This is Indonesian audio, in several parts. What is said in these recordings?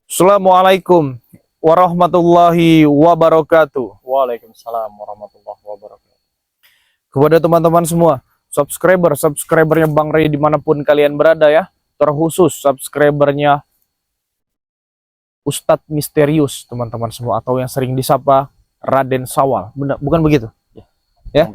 Assalamualaikum warahmatullahi wabarakatuh. Waalaikumsalam warahmatullahi wabarakatuh. Kepada teman-teman semua, subscribernya Bang Ray dimanapun kalian berada ya, terkhusus subscribernya Ustadz Misterius teman-teman semua, atau yang sering disapa Raden Sawal. Benar, bukan begitu? Ya.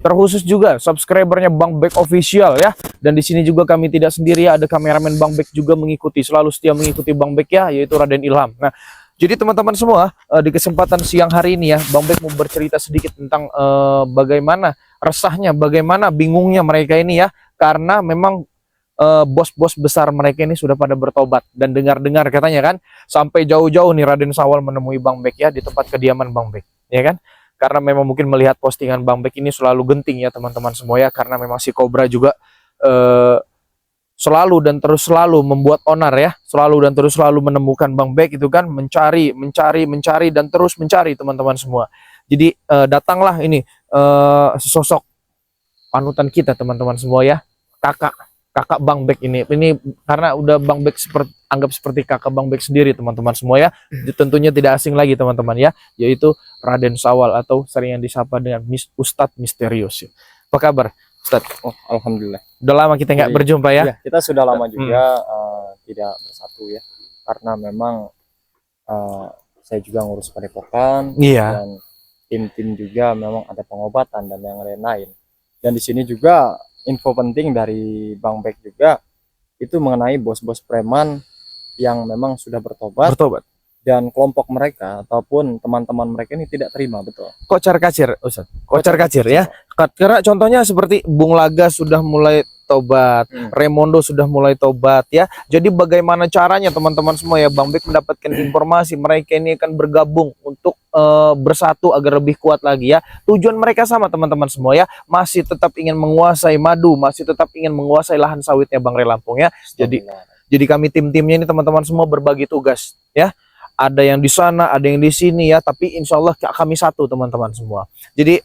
Terkhusus juga subscribernya Bang Bek Official ya. Dan di sini juga kami tidak sendiri ya, ada kameramen Bang Bek juga mengikuti, selalu setia mengikuti Bang Bek ya, yaitu Raden Ilham. Nah, jadi teman-teman semua, di kesempatan siang hari ini ya, Bang Bek mau bercerita sedikit tentang bagaimana resahnya, bagaimana bingungnya mereka ini ya, karena memang bos-bos besar mereka ini sudah pada bertobat. Dan dengar-dengar katanya kan, sampai jauh-jauh nih Raden Sawal menemui Bang Bek ya, di tempat kediaman Bang Bek, ya kan? Karena memang mungkin melihat postingan Bang Bek ini selalu genting ya teman-teman semua ya, karena memang si Cobra juga selalu dan terus selalu membuat onar ya, selalu dan terus selalu menemukan Bang Bek itu kan, mencari dan terus mencari teman-teman semua. Jadi datanglah ini sesosok panutan kita teman-teman semua ya, kakak Bang Bek ini karena udah Bang Bek anggap seperti kakak Bang Bek sendiri teman-teman semua ya. Tentunya tidak asing lagi teman-teman ya, yaitu Raden Sawal atau sering yang disapa dengan Ustadz Misterius. Apa kabar Ustadz? Oh, alhamdulillah. Udah lama kita nggak berjumpa ya? Iya, kita sudah lama juga tidak bersatu ya, karena memang saya juga ngurus padepokan, dan tim-tim juga memang ada pengobatan dan yang lain-lain. Dan di sini juga info penting dari Bang Bek juga itu mengenai bos-bos preman yang memang sudah bertobat dan kelompok mereka ataupun teman-teman mereka ini tidak terima. Betul. Kocar kacir Ustaz, kocar kacir ya. Karena contohnya seperti Bung Laga sudah mulai tobat, Raimondo sudah mulai tobat ya. Jadi bagaimana caranya teman-teman semua ya, Bang Bek mendapatkan informasi mereka ini akan bergabung untuk bersatu agar lebih kuat lagi ya. Tujuan mereka sama teman-teman semua ya, masih tetap ingin menguasai madu, masih tetap ingin menguasai lahan sawitnya Bang Ray Lampung ya. Jadi kami tim-timnya ini teman-teman semua berbagi tugas ya. Ada yang di sana, ada yang di sini ya, tapi insya Allah kami satu teman-teman semua. Jadi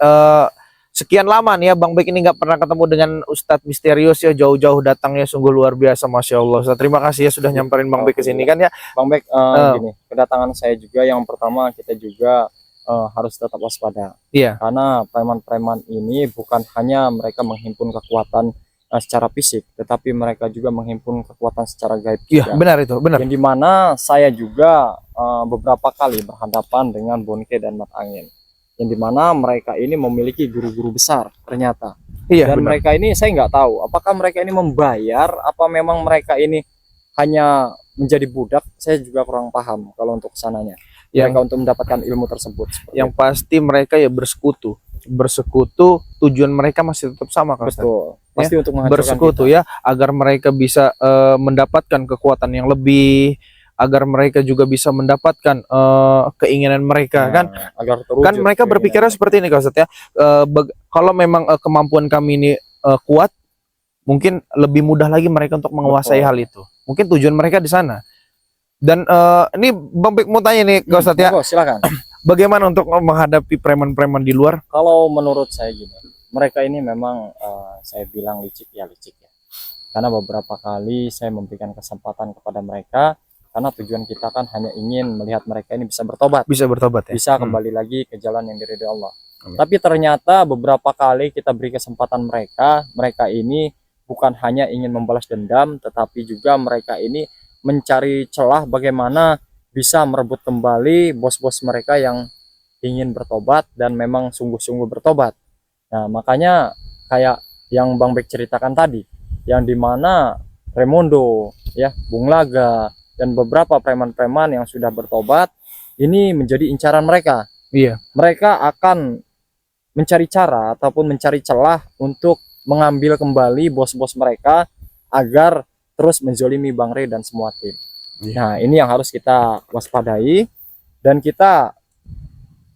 sekian lama nih ya Bang Bek ini nggak pernah ketemu dengan Ustadz Misterius ya, jauh-jauh datangnya sungguh luar biasa, Masya Allah. Ustadz, terima kasih ya sudah nyamperin Bang Bek ke sini kan ya. Bang Bek, gini, kedatangan saya juga yang pertama kita juga harus tetap waspada. Iya. Karena preman-preman ini bukan hanya mereka menghimpun kekuatan secara fisik, tetapi mereka juga menghimpun kekuatan secara gaib. Iya, benar itu, benar. Yang dimana saya juga beberapa kali berhadapan dengan Bonke dan Mat Angin, yang dimana mereka ini memiliki guru-guru besar ternyata. Iya, dan benar. Mereka ini saya nggak tahu apakah mereka ini membayar, apa memang mereka ini hanya menjadi budak. Saya juga kurang paham kalau untuk kesananya mereka untuk mendapatkan ilmu tersebut. Yang pasti mereka ya bersekutu, tujuan mereka masih tetap sama kan? Betul. Pasti ya, untuk menghancurkan bersekutu kita, ya, agar mereka bisa mendapatkan kekuatan yang lebih, agar mereka juga bisa mendapatkan keinginan mereka kan. Agar terwujud, kan mereka berpikirnya seperti ini Ustaz ya. Kalau memang kemampuan kami ini kuat, mungkin lebih mudah lagi mereka untuk menguasai hal itu. Mungkin tujuan mereka di sana. Dan ini Bang Bek mau tanya nih Ustaz ya. Silakan. Bagaimana untuk menghadapi preman-preman di luar? Kalau menurut saya gini, mereka ini memang saya bilang licik ya. Karena beberapa kali saya memberikan kesempatan kepada mereka, karena tujuan kita kan hanya ingin melihat mereka ini bisa bertobat. Bisa bertobat ya. Bisa kembali lagi ke jalan yang diridhoi Allah. Tapi ternyata beberapa kali kita beri kesempatan mereka ini bukan hanya ingin membalas dendam, tetapi juga mereka ini mencari celah bagaimana bisa merebut kembali bos-bos mereka yang ingin bertobat dan memang sungguh-sungguh bertobat. Nah, makanya kayak yang Bang Bek ceritakan tadi, yang dimana Raimondo ya, Bung Laga dan beberapa preman-preman yang sudah bertobat ini menjadi incaran mereka. Iya. Mereka akan mencari cara ataupun mencari celah untuk mengambil kembali bos-bos mereka agar terus menzolimi Bang Ray dan semua tim. Nah, ini yang harus kita waspadai. Dan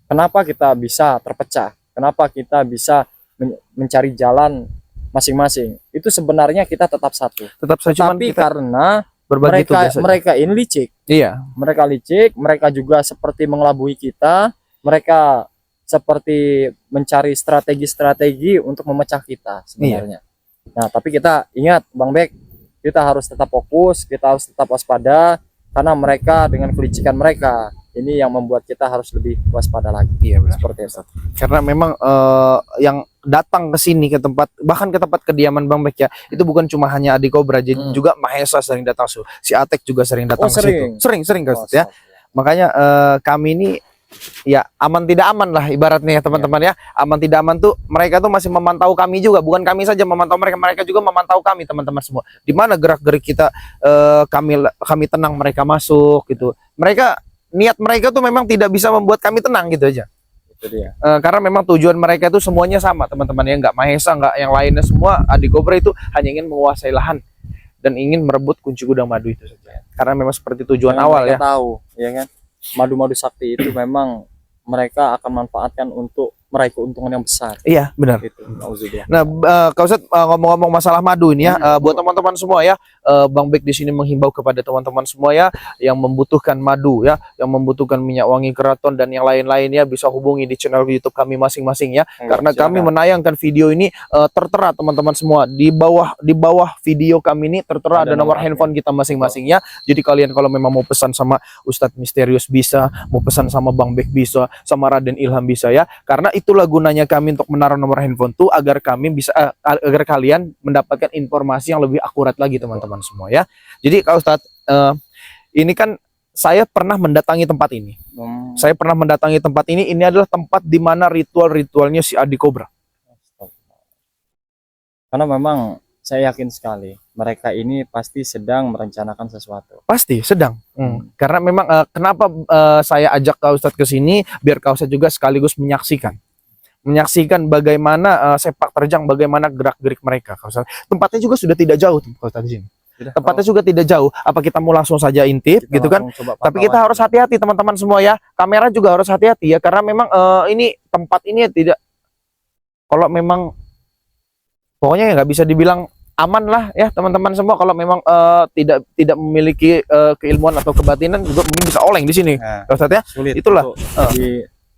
kenapa kita bisa terpecah? Kenapa kita bisa mencari jalan masing-masing? Itu sebenarnya kita tetap satu. Tapi karena mereka ini licik. Iya. Mereka licik, mereka juga seperti mengelabui kita. Mereka seperti mencari strategi-strategi untuk memecah kita sebenarnya. Nah, tapi kita ingat Bang Bek, kita harus tetap fokus, kita harus tetap waspada, karena mereka dengan kelicikan mereka ini yang membuat kita harus lebih waspada lagi. Iya benar. Seperti itu. Karena memang yang datang ke sini ke tempat, bahkan ke tempat kediaman Bang Bek ya, itu bukan cuma hanya Adi Cobra, jadi juga Mahesa sering datang, si Atek juga sering datang ke situ. Sering Kak Ustadz ya. Makanya kami ini ya aman tidak aman lah ibaratnya ya teman-teman ya. Aman tidak aman tuh mereka tuh masih memantau kami juga, bukan kami saja memantau mereka, mereka juga memantau kami teman-teman semua. Di mana gerak-gerik kita kami tenang, mereka masuk gitu. Niat mereka tuh memang tidak bisa membuat kami tenang gitu aja. Itu dia. Karena memang tujuan mereka itu semuanya sama teman-teman ya, nggak Mahesa, nggak yang lainnya, semua Adi Cobra itu hanya ingin menguasai lahan dan ingin merebut kunci gudang madu itu saja. Karena memang seperti tujuan awal ya. Tahu, ya kan? Madu-madu sakti itu memang mereka akan manfaatkan untuk meraih keuntungan yang besar. Iya, benar. Gitu. Nah, Kak Ustadz, ngomong-ngomong masalah madu ini ya, buat teman-teman semua ya, Bang Bek di sini menghimbau kepada teman-teman semua ya yang membutuhkan madu ya, yang membutuhkan minyak wangi keraton dan yang lain-lainnya, bisa hubungi di channel YouTube kami masing-masing ya. Karena kami menayangkan video ini tertera teman-teman semua di bawah video kami ini tertera ada nomor handphone kita masing-masing ya. Jadi kalian kalau memang mau pesan sama Ustadz Misterius bisa, mau pesan sama Bang Bek bisa, sama Raden Ilham bisa ya. Karena itulah gunanya kami untuk menaruh nomor handphone tuh agar kami bisa agar kalian mendapatkan informasi yang lebih akurat lagi teman-teman semua ya. Jadi Kak Ustadz, ini kan saya pernah mendatangi tempat ini. Saya pernah mendatangi tempat ini. Ini adalah tempat di mana ritual-ritualnya si Adi Cobra. Karena memang saya yakin sekali mereka ini pasti sedang merencanakan sesuatu. Pasti sedang. Karena memang kenapa saya ajak Kak Ustadz ke sini, biar Kak Ustadz juga sekaligus menyaksikan bagaimana sepak terjang, bagaimana gerak-gerik mereka. Tempatnya juga sudah tidak jauh Kak Ustadz di sini. Tempatnya juga tidak jauh. Apa kita mau langsung saja intip gitu kan? Tapi kita harus hati-hati teman-teman semua ya. Kamera juga harus hati-hati ya, karena memang ini tempat ini tidak, kalau memang pokoknya ya nggak bisa dibilang aman lah ya teman-teman semua. Kalau memang tidak memiliki keilmuan atau kebatinan juga mungkin bisa oleng di sini. Ustadz ya. Sulit. Itulah.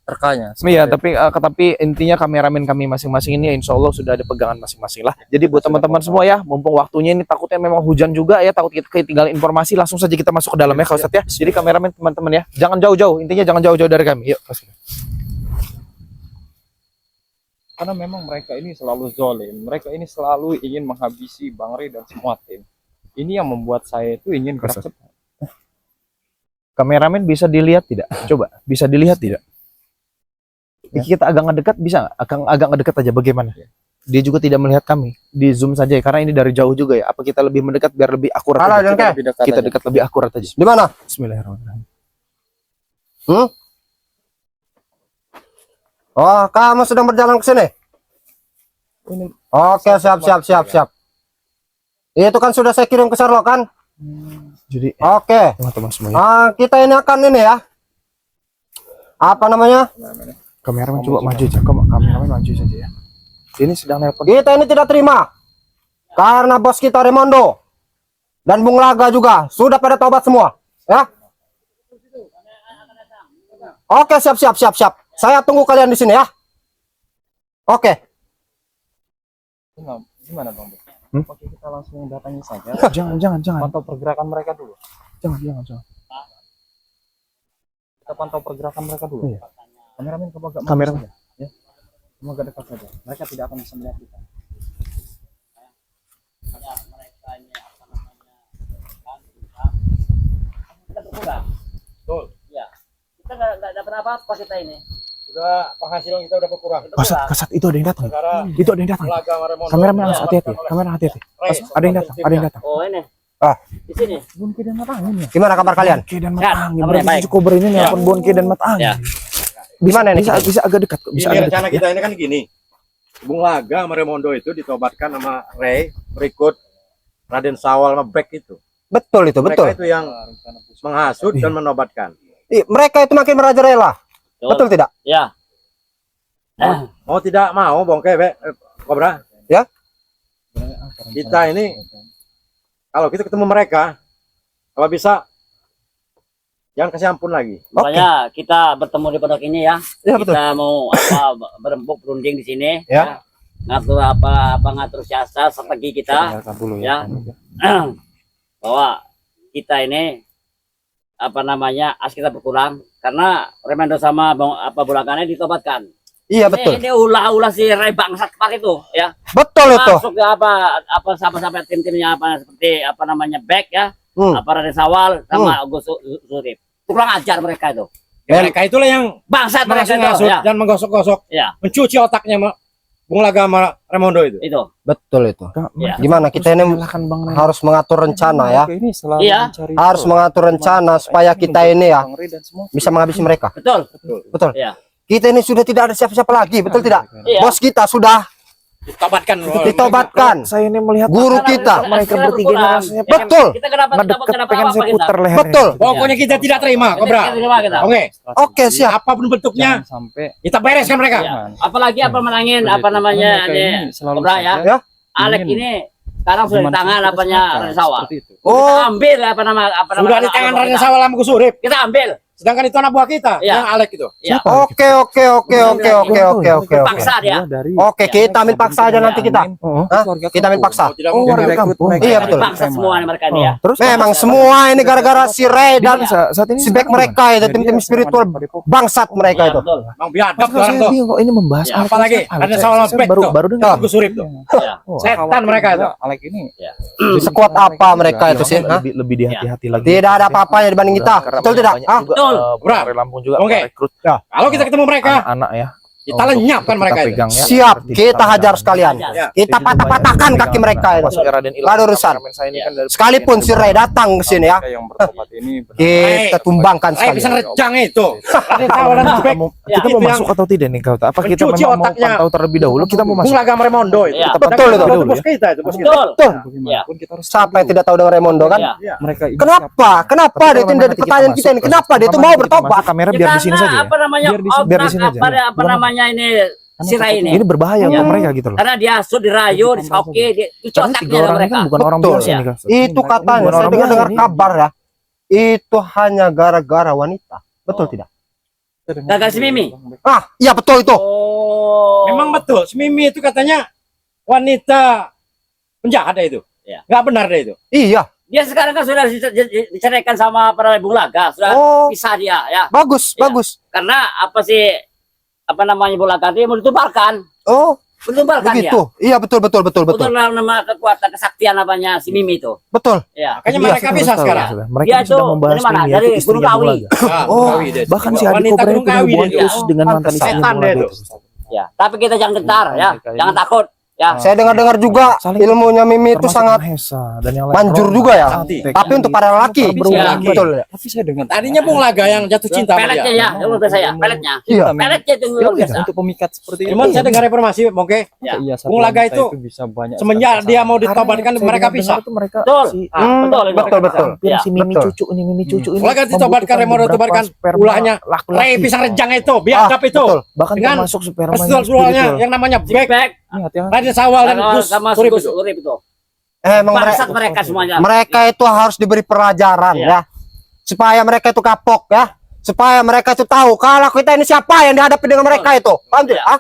Terkanya. Iya, tapi intinya kameramen kami masing-masing ini insya Allah sudah ada pegangan masing-masing lah. Jadi buat teman-teman semua ya, mumpung waktunya ini takutnya memang hujan juga ya, takut kita ketinggalan informasi, langsung saja kita masuk ke dalam ya Kak Ustadz ya. Jadi kameramen teman-teman ya, jangan jauh-jauh, intinya jangan jauh-jauh dari kami. Yuk. Karena memang mereka ini selalu zolim, mereka ini selalu ingin menghabisi Bang Ray dan semua tim. Ini yang membuat saya itu ingin gerak cepat. Kameramen bisa dilihat tidak? Coba, bisa dilihat tidak? Kita agak ngedekat bisa nggak? Agak ngedekat aja bagaimana? Dia juga tidak melihat kami. Di zoom saja ya, karena ini dari jauh juga ya. Apa kita lebih mendekat biar lebih akurat? Kita dekat lebih akurat aja. Di mana? Bismillahirrahmanirrahim. Oh, kamu sedang berjalan ke sini? Oke, siap. Itu kan sudah saya kirim ke Sherlock kan? Jadi, oke. Teman-teman semuanya. Kita ini akan ini ya. Apa namanya? Kameramen coba maju aja. Kameramen maju saja ya. Ini sedang nelpon. Kita ini tidak terima. Karena bos kita Raimondo dan Bung Laga juga sudah pada tobat semua, ya. Oke, siap. Saya tunggu kalian di sini ya. Oke. Gimana Bang? Oke, kita langsung datangi saja. Jangan. Pantau pergerakan mereka dulu. Jangan. Kita pantau pergerakan mereka dulu. Iya. Kameramen coba agak Kameramen. ya. Cuma agak dekat saja. Mereka tidak akan bisa melihat kita. Betul. Ya. Kita nggak dapat apa-apa kita ini. Udah penghasilan kita udah berkurang. Kasat itu ada yang datang. Itu ada yang datang. Kameramen harus hati-hati. Kamera hati-hati. Ada yang datang. Oh ini. Di sini. Bonke dan mata angin ya. Gimana kabar kalian? Bonke dan mata angin. kabarnya Berarti baik. si Cobra ini nelpon Bonke dan mata angin. Ya. Gimana nih? Bisa agak dekat. Bisa Ini agak rencana dekat. kita ini kan gini. Bung Laga sama Raimondo itu ditobatkan sama Ray berikut Raden Sawal sama Bek itu. Betul itu, betul. Mereka itu yang menghasut dan menobatkan. Mereka itu makin merajalela. Betul tidak? Ya. Mau tidak mau Bongke Cobra. Ya. Kita ini kalau kita ketemu mereka, kalau bisa jangan kasih ampun lagi. Makanya kita bertemu di pondok ini ya. Ya, betul. Kita mau berembuk berunding di sini. Ya. ngatur ngatur siasat strategi kita dulu ya. Bahwa kita ini kita berkurang karena Remendo sama Bulakannya ditobatkan. Iya betul. Ini ulah-ulah si Ray bangsat pak itu ya. Betul itu. Masuk ke sampai tim-timnya seperti back ya. Raden Sawal sama Agus Surip. Kurang ajar mereka itu. Ya, mereka itulah yang Bangsat mereka itu ngasut ya. dan menggosok-gosok, Ya. mencuci otaknya Bung Laga sama Raimondo itu. Itu. Betul itu. Ya. Gimana kita ini harus mengatur rencana ya. Iya. Harus mengatur rencana supaya kita ini ya bisa menghabisi mereka. Betul. Betul. Iya. Kita ini sudah tidak ada siapa-siapa lagi, betul tidak? Iya. Bos kita sudah ditobatkan. Saya ini melihat Guru kita. mereka bertiga ini rasanya Betul. Kita kenapa pengen saya putar lehernya. Betul. Pokoknya kita tidak terima, Kobra. Oke. Oke, siap. Apapun bentuknya, sampai kita bereskan mereka. Ya. Apalagi menangin ini Kobra ya. Ya. Alek ini sekarang sudah di tangan Raden Sawal. Oh, Kita ambil Sudah di tangan Raden Sawal sama Gus Urip. Kita ambil. Sedangkan itu anak buah kita, Iya. yang Alek itu. Ya. oke. Paksa dia. Oke, kita ambil paksa aja nanti kita. Hah? Kita ambil paksa. Tidak Oh, mungkin. warga kampung. Iya, betul. Paksa semua mereka ini ya. Terus Memang semua ini gara-gara si Ray dan saat ini si back mereka itu tim-tim spiritual bangsat mereka Ya, itu. betul. Bang biadab Terus sekarang saya tuh. bingung kok ini membahas Ya, Alek. apalagi Alek. ada Saya- Sawal saya back tuh. baru dengar. Gus Urip tuh. Ya. Oh, Setan mereka itu. Alek ini Sekuat apa mereka itu sih? Hah? lebih dihati-hati lagi. Tidak ada apa-apanya dibanding kita. Karena Betul tidak? banyak Hah? juga, Betul. Bra. dari Lampung juga Oke. merekrut Kalau kita ketemu mereka, anak-anak ya. kita lenyapkan Untuk mereka itu. pegang ya, Siap, seperti kita Raden hajar Sawal. sekalian. Ya. Kita patah-patahkan kaki mereka itu. Masuk Raden Ilham, Nggak ada urusan. kameramen saya ini kan dari- Sekalipun si Ray datang ke sini ya, yang bertobat ini kita tumbangkan Saya bisa sekalian. ngerejang itu. Raden Sawal dan Gus Urip. Kita mau Ya. kita mau Itu masuk atau tidak nih kau? Apa kita mencuci memang mau otaknya. pantau terlebih dahulu? Kita mau Bung masuk. Laga sama Raimondo itu. Ya. Betul itu. Itu bos kita itu, bos kita. Betul. Betul. Ya. kita harus Siapa yang tidak tahu dengan Raimondo kan? Ya. mereka ini Kenapa? Kenapa Tapi dia kalau tidak nanti di pertanyaan kita ini? masuk, Kenapa dia itu pertama mau nanti kita bertobat? masuk, kamera biar di sini saja ya. Biar di sini aja. Ini si Ray ini. Ini berbahaya untuk mereka gitu loh. Karena dia asut dirayu, disoki, cuci Karena otaknya tiga orang ini mereka. kan bukan orang Betul, biasa ya. nih, Kak. Itu katanya, Bukan saya orang dengar biasa kabar ya. Itu hanya gara-gara wanita. Betul tidak? Gagal si Mimi. Ah, iya betul itu. Oh. Memang betul. Si Mimi itu katanya wanita penjahat itu. Ya. Nggak benar deh itu. Iya, Dia sekarang kan sudah diceraikan sama para Bung Laga, sudah Oh. pisah dia ya. bagus, Ya. bagus. Karena Bung Laga dia mau ditubarkan. Oh, Ditubarkan dia. begitu. Iya, betul. Betul nama kekuatan kesaktian si Mimi itu. Betul. Ya. Makanya Iya, mereka Kita bisa tahu, sekarang. sudah. Mereka Dia sudah itu membahas dari mana? ini, Dari yaitu istrinya Gunung Kawi. Bung Laga. Ah, Oh, Kawi dia. Bahkan si Adik Wanita Kobra Gunung itu Kawi hubungan dia. khusus dengan mantan pantas. istrinya Setan Bung dia Laga itu. itu. Ya. Tapi kita jangan gentar ya. Jangan takut. Ya. Saya dengar-dengar juga Saling- ilmunya Mimi itu Termasuk sangat Mahesa dan yang lain. manjur juga ya. Cantik. Tapi untuk para lelaki, Iya. betul ya. tapi saya dengan Tadinya Bung Laga yang jatuh cinta sama Peletnya dia. ya, yang luar biasa ya. Peletnya. Iya. Peletnya itu luar biasa. untuk pemikat seperti itu. Cuman saya dengar informasi, oke. Ya. Iya, satu Bung Laga wanita itu bisa banyak Semenjak sekali dia mau Karena ditobatkan saya mereka dengar pisah. itu mereka Betul. si Betul, itu. Betul. hampir Ya. si Mimi Betul. cucu ini Mimi cucu ini. Mulai ditobatkan, membutuhkan Raimondo beberapa ditobatkan, sperma ulahnya laki-laki. Ray pisang rejang itu, biadab itu. betul. Bahkan Dengan termasuk sperma Resul-resulnya yang namanya Black, Back. Ini hati-hati. Raden Sawal dan Gus sama Urip Gus itu. Urip itu. Emang Bangsat mereka semuanya. mereka itu harus diberi pelajaran Iya. ya. Supaya mereka itu kapok ya. Supaya mereka itu tahu kalau kita ini siapa yang dihadapi dengan mereka itu. Paham tidak? Ah,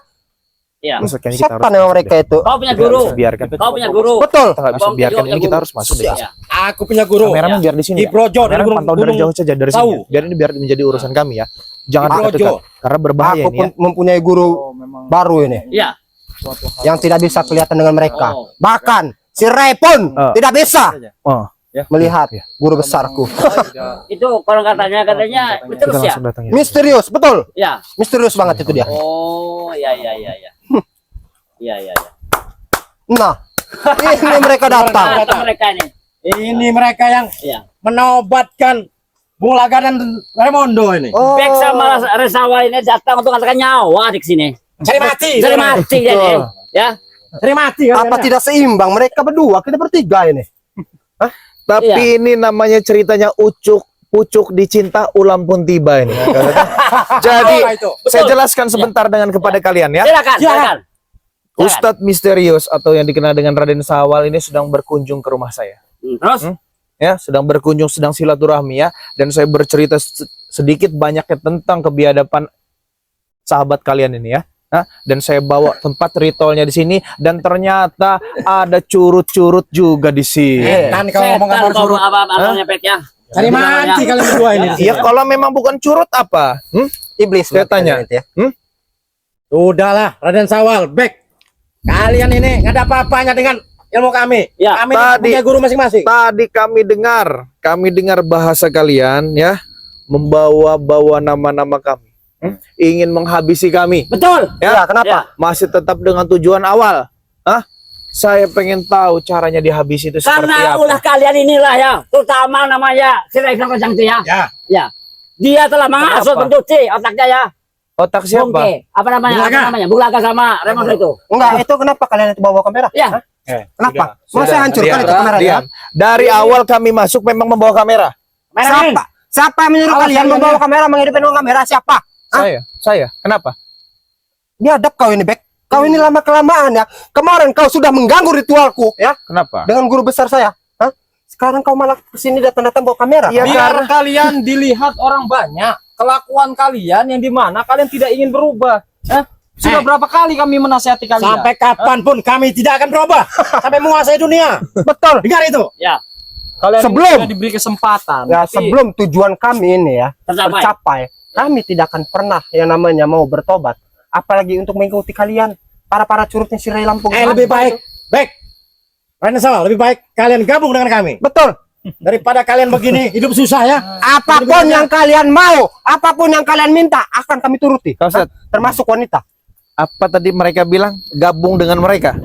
Iya. Maksudnya kita siapa harus nama mereka itu? Kau punya Kita nggak guru. bisa biarkan. Kau punya guru. Betul. Kita nggak bisa Kau biarkan punya ini, kita guru. harus masuk deh. Ya. Aku punya guru. Kameramen biar di sini. Di ya. Projo dari Kameramen gunung pantau dari jauh saja dari Tahu. sini. Biar ini biar menjadi urusan kami ya. Jangan Di Projo. dekat-dekat karena berbahaya Aku ini ya. pun mempunyai guru Oh, memang baru ini Iya. suatu hal yang tidak bisa kelihatan dengan mereka. Oh. Bahkan si Ray pun tidak bisa Oh, melihat guru besarku. Itu kalau katanya kita terus ya. langsung datang ya. Misterius, betul. Ya. Misterius banget itu dia. Oh, ya. Iya. Nah, ini mereka datang. Datang mereka ini. Ini mereka yang Iya. menobatkan Bung Laga dan Raimondo ini. Oh, Bek sama Resawa ini datang untuk mengatakan nyawa di sini. Cari mati. Jadi mati jadi. Ya. Cari mati. apa tidak seimbang mereka berdua? Kita bertiga ini. Tapi ini namanya ceritanya pucuk dicinta ulam pun tiba ini. Jadi itu. saya jelaskan sebentar dengan kepada kalian ya. Silakan. Ustadz misterius atau yang dikenal dengan Raden Sawal ini sedang berkunjung ke rumah saya. Terus? Ya, sedang berkunjung, sedang silaturahmi ya, dan saya bercerita sedikit banyaknya tentang kebiadaban sahabat kalian ini ya. Dan saya bawa tempat ritualnya di sini dan ternyata ada curut-curut juga di sini. Kan kalau ngomong apa suruh apa-apanya Bek ya. cari manci kalian berdua ini. Ya kalau memang bukan curut apa? Iblis Saya tanya. berarti ya. Udahlah, Raden Sawal, Bek. Kalian ini nggak ada apa-apanya dengan ilmu kami. Ya, Kami tadi- punya guru masing-masing. Tadi kami dengar bahasa kalian ya, membawa-bawa nama-nama kami. Ingin menghabisi kami. Betul. Ya, kenapa? Ya. Masih tetap dengan tujuan awal. Saya pengen tahu caranya dihabisi itu seperti Karena apa. ulah kalian inilah ya, terutama namanya si Raifan Kojang itu ya. Ya. Ya. Dia telah menghasut Kenapa? mencuci otaknya ya. Otak siapa? Bungke. Apa namanya? Bulaga. Apa namanya? Bulaga sama Raymond itu. Enggak, itu kenapa kalian itu bawa kamera? Ya. Kenapa? Sudah, Masa hancurkan diam, itu kamera ya? diam. Dari awal kami masuk memang membawa kamera. Siapa? Siapa yang menyuruh kalian membawa kamera, menghidupkan kamera? Siapa? Saya. Kenapa? Biadab kau ini, Bek. Kau ini lama-kelamaan ya. Kemarin kau sudah mengganggu ritualku ya Kenapa? dengan guru besar saya. Hah? Sekarang kau malah kesini datang-datang bawa kamera. Iya, Biar kalian dilihat orang banyak, kelakuan kalian yang dimana kalian tidak ingin berubah. Sudah berapa kali kami menasihati kalian? Sampai kapanpun kami tidak akan berubah. Sampai menguasai dunia. Betul. Dengar itu. Ya. Kalian Sebelum- sudah diberi kesempatan. Ya, tapi sebelum tujuan kami ini ya Tercapai. kami tidak akan pernah yang namanya mau bertobat, apalagi untuk mengikuti kalian para curutnya si Ray Lampung. Lebih baik, Raden Sawal, lebih baik kalian gabung dengan kami Betul. daripada kalian begini hidup susah ya. Apapun yang kalian mau, apapun yang kalian minta akan kami turuti. Kau Ustaz, Termasuk wanita. apa tadi mereka bilang? Gabung dengan mereka.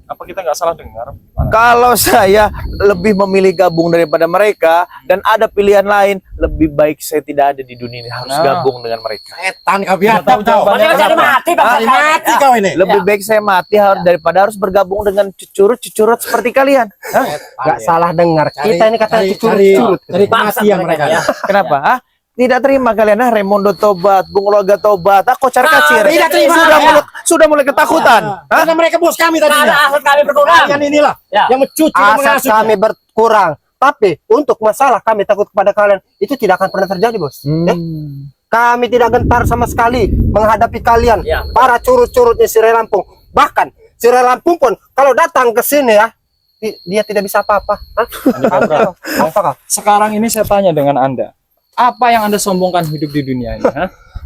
apa kita nggak salah dengar? Kalau saya lebih memilih gabung daripada mereka dan ada pilihan lain, lebih baik saya tidak ada di dunia ini, harus Nah. gabung dengan mereka. Setan kau biar Tahu tahu. jawabannya Mereka cari kenapa? mati Bang. Mati kau ini. Lebih baik saya mati daripada harus bergabung dengan cucurut-cucurut seperti kalian. Gak salah dengar. Kita ini katanya curut-curut. Cari Bangsat kematian mereka, mereka. ya. Kenapa? Tidak terima kalian, Raimondo tobat, Bung Loga tobat, Kocar Kacir. tidak terima. Sudah mulai ketakutan. Karena mereka bos kami Karena tadinya. aset kami berkurang. Kalian inilah Ya. yang mencuci dan Aset menghasut. kami berkurang. Tapi untuk masalah kami takut kepada kalian, itu tidak akan pernah terjadi, Bos. Ya? Kami tidak gentar sama sekali menghadapi kalian, Ya. para curut-curutnya si Ray Lampung. Bahkan si Ray Lampung pun kalau datang ke sini ya, dia tidak bisa apa-apa. Hah? Apa kau? Sekarang ini saya tanya dengan Anda. Apa yang Anda sombongkan hidup di dunia ini?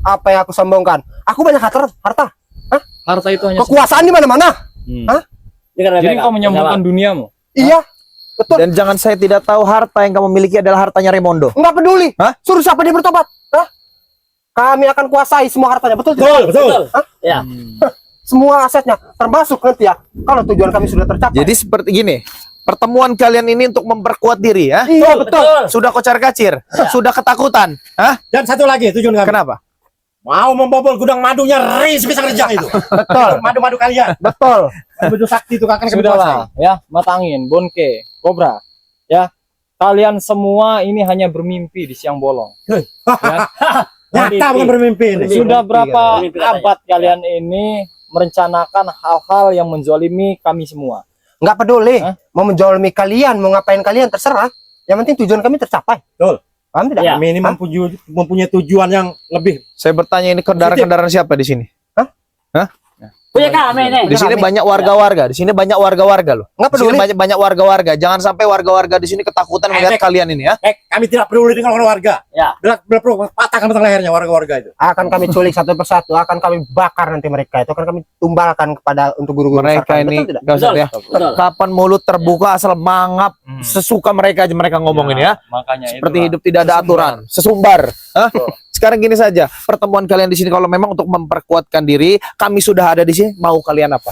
Apa yang aku sombongkan? Aku banyak harta. Harta itu hanya Kekuasaan di mana-mana. Hmm. Dengar, Jadi Bek. kau menyombongkan duniamu. Iya, betul. Dan jangan saya tidak tahu harta yang kamu miliki adalah hartanya Raimondo. Enggak peduli. Hah? Suruh siapa dia bertobat. Hah? Kami akan kuasai semua hartanya. Betul tidak? Betul. Hah? Ya. Semua asetnya, termasuk nanti ya, kalau tujuan kami sudah tercapai. Jadi seperti gini, pertemuan kalian ini untuk memperkuat diri ya. Iya, betul. Sudah kocar kacir, sudah ketakutan. Hah? Dan satu lagi tujuan kami. Kenapa? Mau membobol gudang madunya sebisa kerja itu. Betul. Madu-madu kalian. Betul. Madu sakti itu akan kami Sudahlah, ya, matangin, Bonke, Kobra, ya. Kalian semua ini hanya bermimpi di siang bolong. Ya. Nyata bukan bermimpi ini. Sudah berapa Mimpi katanya. abad kalian ini merencanakan hal-hal yang menzolimi kami semua. Nggak peduli. Hah? Mau menjolimi kalian, mau ngapain kalian, terserah. Yang penting tujuan kami tercapai. Betul. Paham tidak? Ya. Kami ini mempunyai tujuan yang lebih. Saya bertanya ini kendaraan-kendaraan siapa di sini? Punya kami nih. Di sini Kami. banyak warga-warga. Di sini banyak warga-warga loh. Nggak Di sini peduli. banyak warga-warga. Jangan sampai warga-warga di sini ketakutan melihat kalian ini ya. Kami tidak peduli dengan warga. Ya. Bila perlu patahkan batang lehernya warga-warga itu. Akan kami culik satu persatu, akan kami bakar nanti mereka. Itu akan kami tumbalkan kepada untuk guru-guru besar Mereka kami. ini Betul tidak? nggak usah ya. Betul. Kapan mulut terbuka asal mangap sesuka mereka aja mereka ngomong ini ya. Makanya Seperti itulah. hidup tidak ada aturan, sesumbar. Hah? Sekarang gini saja, pertemuan kalian di sini kalau memang untuk memperkuatkan diri, kami sudah ada di sini. Mau kalian apa?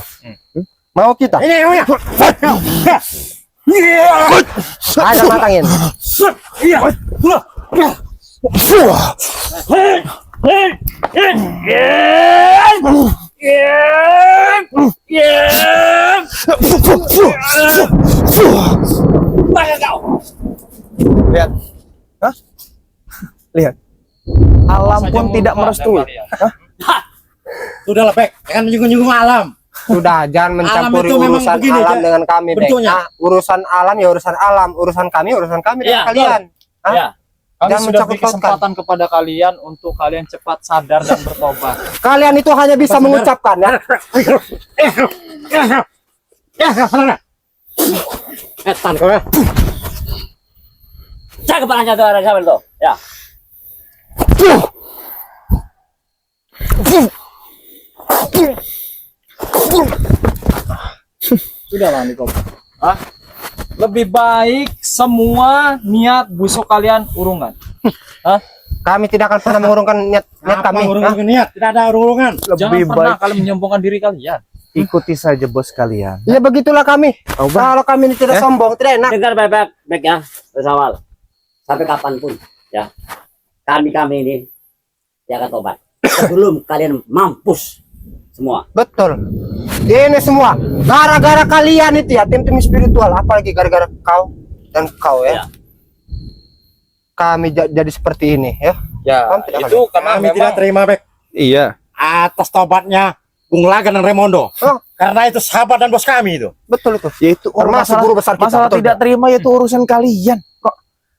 Mau kita? Ini namanya. Ada matangin. Lihat, hah? Lihat. Alam Saja pun mau tidak lupa merestui. dan kalian. Sudahlah, Bek. Jangan menyinggung-nyinggung alam. Sudah, jangan mencampuri itu memang urusan begini, alam Bek. dengan kami, Bek. Bentuknya. Nah, urusan alam ya urusan alam, urusan kami Ya, dengan kalian. Hah? Ya. Kami Jangan sudah beri mencangkut kesempatan kepada kalian untuk kalian cepat sadar dan bertobat. Kalian itu hanya bisa mengucapkan ya. Etan kau ya. Cak kepalanya tuh orang siapa tuh? Ya. Sudahlah nih, Hah? Lebih baik semua niat busuk kalian urungan. Hah? Kami tidak akan pernah mengurungkan niat kami. Urung niat, tidak ada urungan. Jangan Lebih pernah baik kalian menyombongkan diri kalian. ikuti saja bos kalian. Ya begitulah kami. Oh, Bang. Kalau kami ini tidak sombong, tidak enak. Dengar baik-baik ya, bersawal. Sampai kapanpun ya. Kami ini ya akan tobat. Sebelum kalian mampus semua. Betul. Ini semua gara-gara kalian itu ya, tim-tim spiritual, apalagi gara-gara kau dan kau ya. Ya. Kami jadi seperti ini ya. Ya, Kami tidak itu karena Kami tidak memang terima Bek Iya. atas tobatnya Bung Laga dan Raimondo. Oh. Karena itu sahabat dan bos kami itu. Betul itu. Yaitu Termasuk guru besar kita. masalah betul. tidak terima itu urusan kalian. Kok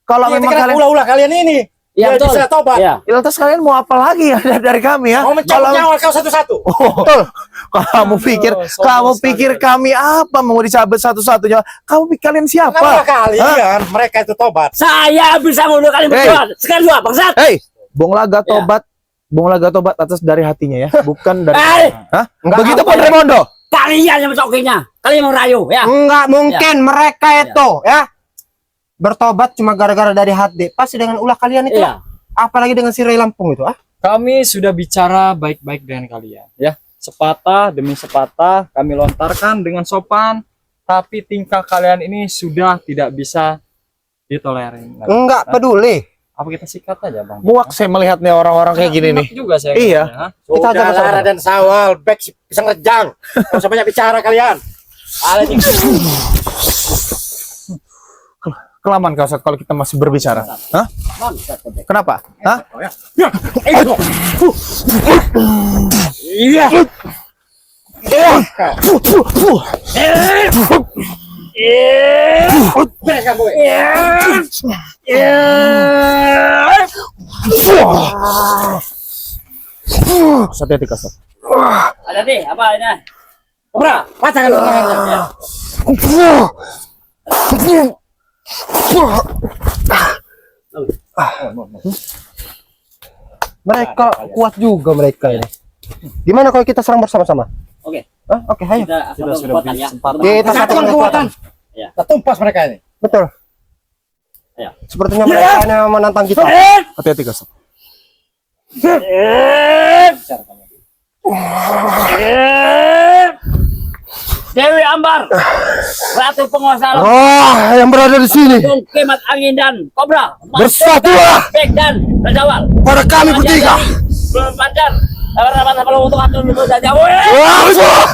kalau Iya, memang kalian kalian ulah-ulah kalian ini. Ya, Biar betul. bisa tobat. Ya. ya, lantas kalian mau apa lagi ya dari kami ya? Mau mencabut nyawa kau satu-satu. Betul. Kamu pikir sombong sekali. kami apa mau dicabut satu-satunya? Kalian siapa? Kenapa kalian mereka itu tobat? Saya bisa membunuh kalian Hey. berdua. Sekali dua, bangsat. Hei, Bung Laga tobat. Bung Laga tobat atas dari hatinya ya, bukan dari. Hey. Hah? Enggak, Begitupun Raimondo. Kalian yang mencokinya. Kalian yang merayu ya. Enggak mungkin mereka itu ya bertobat cuma gara-gara dari hati. Pasti dengan ulah kalian itu. Iya. Apalagi dengan si Ray Lampung itu ah. kami sudah bicara baik-baik dengan kalian, ya. Sepatah demi sepatah kami lontarkan dengan sopan, tapi tingkah kalian ini sudah tidak bisa ditolerin. Enggak peduli. Apa kita sikat aja, Bang? Muak saya melihatnya orang-orang kayak gini nih. Enak juga saya. Iya. ngeliatnya, ha? Kita aja Sudah bersama. Lara dan Sawal, Bek bisa ngejang. Gak usah banyak bicara kalian. Kelamaan kau Sat, kalau kita masih berbicara. Hah? Bangsat, Bek. Kenapa? Hah? Iya. Beres kamu. Hati-hati kau Sat. Ada nih, apa ini? Kobra, pasangkan tangannya. Mereka kuat juga mereka ini. Gimana kalau kita serang bersama-sama? Oke. Hah? Oke, ayo. Kita Sudah kekuatan beri ya. kesempatan. Kita Satukan satukan kekuatan. Ya. Kita tumpas mereka ini. Betul. Ya. Sepertinya mereka ini memang menantang kita. Hati-hati kau Sat. Dewi Ambar, Ratu Penguasa Alam, Oh, yang berada di sini. Tung Kemat Angin dan Kobra, Bersatulah Bek dan Rajawal. pada kami bertiga. Belum pancar. Apa kalau untuk atur dulu saja. Wah, wah,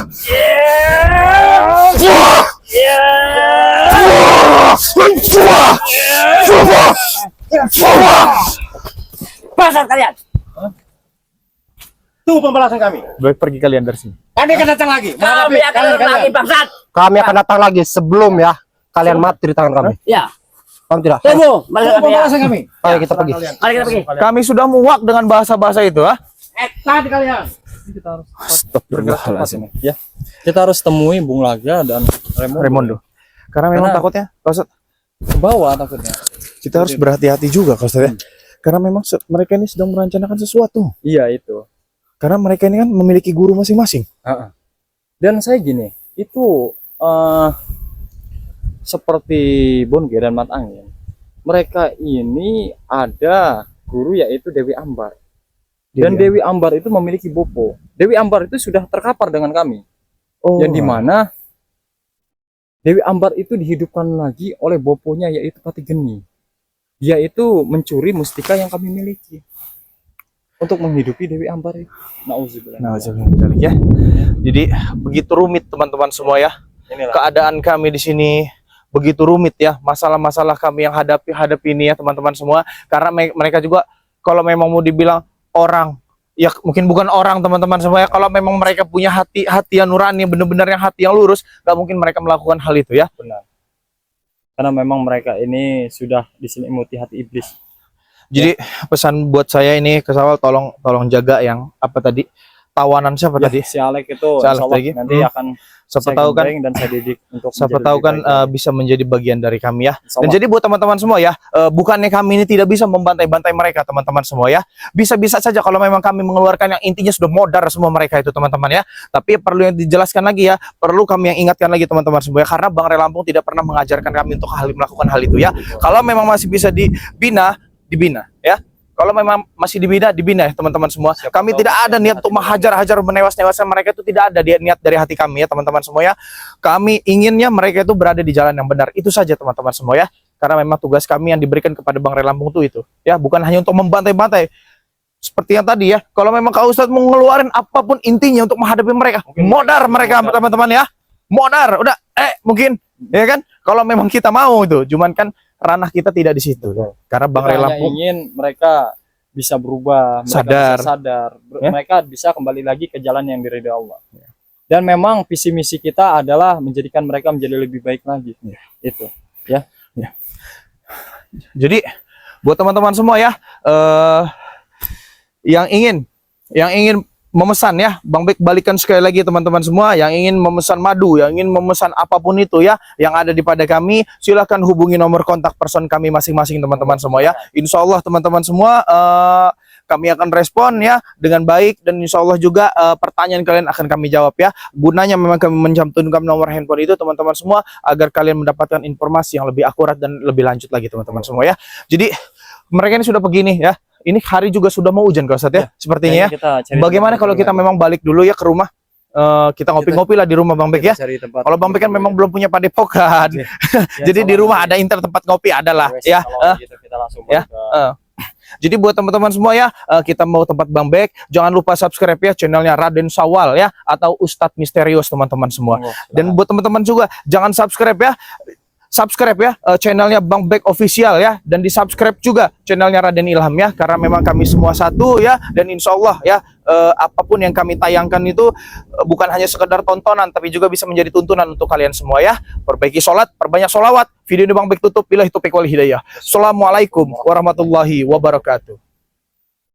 Pasar kalian. Itu pembalasan kami. Baik, pergi kalian dari sini. Kami akan datang lagi. Kami akan datang lagi bangsat. Kami akan datang lagi sebelum ya kalian mati di tangan kami. Ya. Paham tidak? Tunggu, balik Itu kami ya. pembalasan kami. Ayo kita pergi. Mari kita pergi. Kami sudah muak dengan bahasa-bahasa itu, ah. Etan kalian. Kita harus Astagfirullahaladzim. ya. Kita harus temui Bung Laga dan Raimondo. Raimondo. Karena memang Karena- takutnya, kau Sat, Ke bawah takutnya. kita harus berhati-hati juga kau Sat, ya. Karena memang mereka ini sedang merencanakan sesuatu. Iya itu. Karena mereka ini kan memiliki guru masing-masing. Dan saya gini, itu seperti Bonge dan Mat Angin. Mereka ini ada guru yaitu Dewi Ambar. Dan Dewi Ambar itu memiliki bopo. Dewi Ambar itu sudah terkapar dengan kami. Oh, Yang dimana Dewi Ambar itu dihidupkan lagi oleh boponya yaitu Pati Geni. Dia itu mencuri mustika yang kami miliki untuk menghidupi Dewi Ambar itu. Nauzubillah. Nauzubillah, ya. Jadi begitu rumit teman-teman semua ya. Inilah. Keadaan kami di sini begitu rumit ya. Masalah-masalah kami yang hadapi ini ya teman-teman semua. Karena mereka juga kalau memang mau dibilang orang, ya mungkin bukan orang teman-teman semua ya. Kalau memang mereka punya hati yang nurani, benar-benar yang hati yang lurus, gak mungkin mereka melakukan hal itu ya. Benar. Karena memang mereka ini sudah diselimuti hati iblis. Jadi pesan buat saya ini ke Sawal, tolong jaga yang apa tadi? Tawanan siapa tadi? Si Alek itu Si Alek insya Allah lagi. nanti akan Siapa saya tahu kan, gembeng dan saya didik untuk siapa menjadi tahu lebih kan baik lagi. bisa menjadi bagian dari kami ya. Insya Dan Allah. jadi buat teman-teman semua ya, bukannya kami ini tidak bisa membantai-bantai mereka teman-teman semua ya. Bisa-bisa saja kalau memang kami mengeluarkan yang intinya sudah modar semua mereka itu teman-teman ya. Tapi perlu yang dijelaskan lagi ya, perlu kami yang ingatkan lagi teman-teman semua ya. Karena Bang Ray Lampung tidak pernah mengajarkan kami untuk melakukan hal itu ya. Kalau memang masih bisa dibina ya. Kalau memang masih dibina ya teman-teman semua. Kami tidak ada niat untuk menghajar-hajar, menewas-newaskan mereka, itu tidak ada niat dari hati kami ya teman-teman semua ya. Kami inginnya mereka itu berada di jalan yang benar. Itu saja teman-teman semua ya. Karena memang tugas kami yang diberikan kepada Bang Ray Lampung itu ya, bukan hanya untuk membantai-bantai. Seperti yang tadi ya, kalau memang Kak Ustadz mau ngeluarin apapun intinya untuk menghadapi mereka, modar mereka teman-teman ya. Modar, udah mungkin ya kan. Kalau memang kita mau itu, cuman kan ranah kita tidak di situ. Karena Bang Kita Ray hanya Lampung ingin mereka bisa berubah, mereka Sadar. bisa sadar, Ya. mereka bisa kembali lagi ke jalan yang diridhoi Allah. Dan memang visi misi kita adalah menjadikan mereka menjadi lebih baik lagi. Itu. Jadi buat teman-teman semua ya, yang ingin memesan ya, Bang Bek balikan sekali lagi teman-teman semua yang ingin memesan madu, yang ingin memesan apapun itu ya, yang ada di pada kami, silahkan hubungi nomor kontak person kami masing-masing teman-teman semua ya. Insya Allah teman-teman semua kami akan respon ya dengan baik, dan insya Allah juga pertanyaan kalian akan kami jawab ya. Gunanya memang kami mencantumkan nomor handphone itu teman-teman semua agar kalian mendapatkan informasi yang lebih akurat dan lebih lanjut lagi teman-teman semua ya. Jadi mereka ini sudah begini ya. Ini hari juga sudah mau hujan Kak Ustadz ya, sepertinya ya. Bagaimana kalau kita memang balik dulu ya ke rumah? Kita ngopi-ngopi lah di rumah Bang Bek ya. Kalau Bang Bek kan memang belum punya padepokan. Jadi di rumah ada tempat ngopi adalah ya. Ya. Jadi buat teman-teman semua ya, kita mau tempat Bang Bek, jangan lupa subscribe ya channelnya Raden Sawal ya, atau Ustadz Misterius teman-teman semua. Dan buat teman-teman juga jangan subscribe ya channelnya Bang Bek Official ya, dan di subscribe juga channelnya Raden Ilham ya, karena memang kami semua satu ya. Dan insya Allah ya, apapun yang kami tayangkan itu bukan hanya sekedar tontonan, tapi juga bisa menjadi tuntunan untuk kalian semua ya. Perbaiki sholat, perbanyak sholawat. Video ini Bang Bek tutup, billahi taufiq wal hidayah. Assalamualaikum warahmatullahi wabarakatuh.